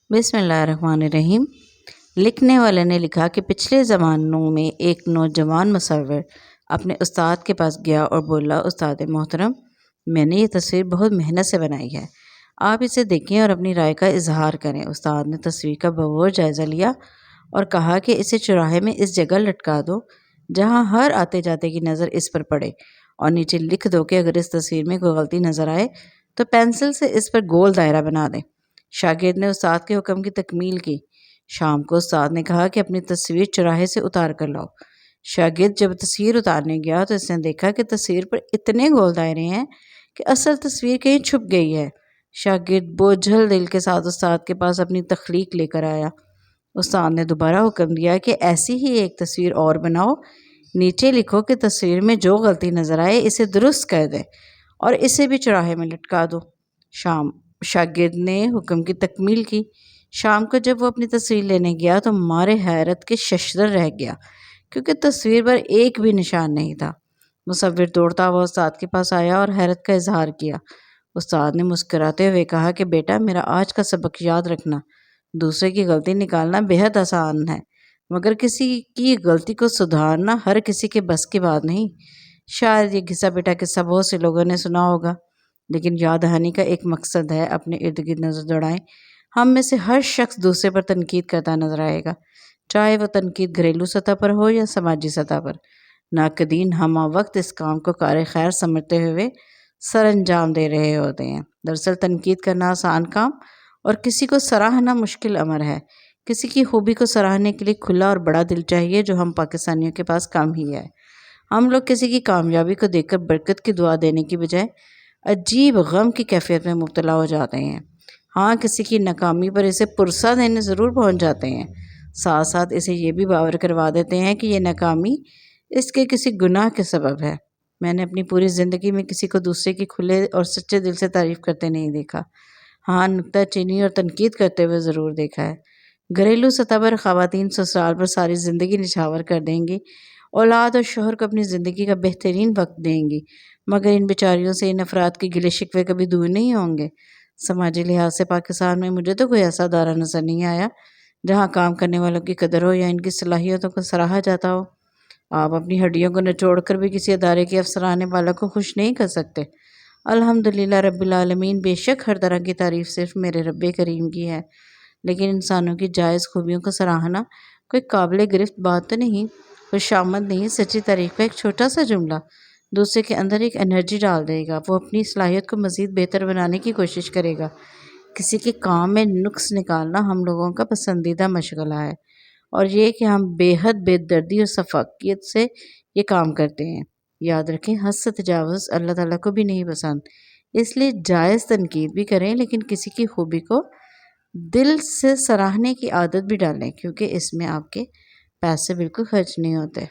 بسم اللہ الرحمن الرحیم۔ لکھنے والے نے لکھا کہ پچھلے زمانوں میں ایک نوجوان مصور اپنے استاد کے پاس گیا اور بولا، استاد محترم، میں نے یہ تصویر بہت محنت سے بنائی ہے، آپ اسے دیکھیں اور اپنی رائے کا اظہار کریں۔ استاد نے تصویر کا بغور جائزہ لیا اور کہا کہ اسے چوراہے میں اس جگہ لٹکا دو جہاں ہر آتے جاتے کی نظر اس پر پڑے، اور نیچے لکھ دو کہ اگر اس تصویر میں کوئی غلطی نظر آئے تو پینسل سے اس پر گول دائرہ بنا دیں۔ شاگرد نے استاد کے حکم کی تکمیل کی۔ شام کو استاد نے کہا کہ اپنی تصویر چوراہے سے اتار کر لاؤ۔ شاگرد جب تصویر اتارنے گیا تو اس نے دیکھا کہ تصویر پر اتنے گول دائرے ہیں کہ اصل تصویر کہیں چھپ گئی ہے۔ شاگرد بوجھل دل کے ساتھ استاد کے پاس اپنی تخلیق لے کر آیا۔ استاد نے دوبارہ حکم دیا کہ ایسی ہی ایک تصویر اور بناؤ، نیچے لکھو کہ تصویر میں جو غلطی نظر آئے اسے درست کر دیں اور اسے بھی چوراہے میں لٹکا دو۔ شاگرد نے حکم کی تکمیل کی۔ شام کو جب وہ اپنی تصویر لینے گیا تو مارے حیرت کے ششدر رہ گیا، کیونکہ تصویر پر ایک بھی نشان نہیں تھا۔ مصور دوڑتا ہوا استاد کے پاس آیا اور حیرت کا اظہار کیا۔ استاد نے مسکراتے ہوئے کہا کہ بیٹا، میرا آج کا سبق یاد رکھنا، دوسرے کی غلطی نکالنا بہت آسان ہے، مگر کسی کی غلطی کو سدھارنا ہر کسی کے بس کی بات نہیں۔ شاید یہ گھسا پٹا قصہ بہت سے لوگوں نے سنا ہوگا، لیکن یاد دہانی کا ایک مقصد ہے، اپنے ارد گرد نظر دوڑائیں۔ ہم میں سے ہر شخص دوسرے پر تنقید کرتا نظر آئے گا، چاہے وہ تنقید گھریلو سطح پر ہو یا سماجی سطح پر۔ ناقدین ہمہ وقت اس کام کو کار خیر سمجھتے ہوئے سر انجام دے رہے ہوتے ہیں۔ دراصل تنقید کرنا آسان کام اور کسی کو سراہنا مشکل امر ہے۔ کسی کی خوبی کو سراہنے کے لیے کھلا اور بڑا دل چاہیے، جو ہم پاکستانیوں کے پاس کم ہی ہے۔ ہم لوگ کسی کی کامیابی کو دیکھ کر برکت کی دعا دینے کی بجائے عجیب غم کی کیفیت میں مبتلا ہو جاتے ہیں۔ ہاں، کسی کی ناکامی پر اسے پرسہ دینے ضرور پہنچ جاتے ہیں، ساتھ ساتھ اسے یہ بھی باور کروا دیتے ہیں کہ یہ ناکامی اس کے کسی گناہ کے سبب ہے۔ میں نے اپنی پوری زندگی میں کسی کو دوسرے کی کھلے اور سچے دل سے تعریف کرتے نہیں دیکھا۔ ہاں، نکتہ چینی اور تنقید کرتے ہوئے ضرور دیکھا ہے۔ گھریلو سطح پر خواتین سسرال پر ساری زندگی نچھاور کر دیں گی، اولاد اور شوہر کو اپنی زندگی کا بہترین وقت دیں گی، مگر ان بیچاریوں سے ان افراد کے گلے شکوے کبھی دور نہیں ہوں گے۔ سماجی لحاظ سے پاکستان میں مجھے تو کوئی ایسا ادارہ نظر نہیں آیا جہاں کام کرنے والوں کی قدر ہو یا ان کی صلاحیتوں کو سراہا جاتا ہو۔ آپ اپنی ہڈیوں کو نچوڑ کر بھی کسی ادارے کے افسرانے والا کو خوش نہیں کر سکتے۔ الحمدللہ رب العالمین، بے شک ہر طرح کی تعریف صرف میرے رب کریم کی ہے، لیکن انسانوں کی جائز خوبیوں کو سراہنا کوئی قابل گرفت بات تو نہیں، خوش آمد نہیں، سچی تعریف کا ایک چھوٹا سا جملہ دوسرے کے اندر ایک انرجی ڈال دے گا، وہ اپنی صلاحیت کو مزید بہتر بنانے کی کوشش کرے گا۔ کسی کے کام میں نقص نکالنا ہم لوگوں کا پسندیدہ مشغلہ ہے، اور یہ کہ ہم بے حد بے دردی اور شفقت سے یہ کام کرتے ہیں۔ یاد رکھیں، حد سے تجاوز اللہ تعالیٰ کو بھی نہیں پسند، اس لیے جائز تنقید بھی کریں، لیکن کسی کی خوبی کو دل سے سراہنے کی عادت بھی ڈالیں، کیونکہ اس میں آپ کے پیسے بالکل خرچ نہیں ہوتے۔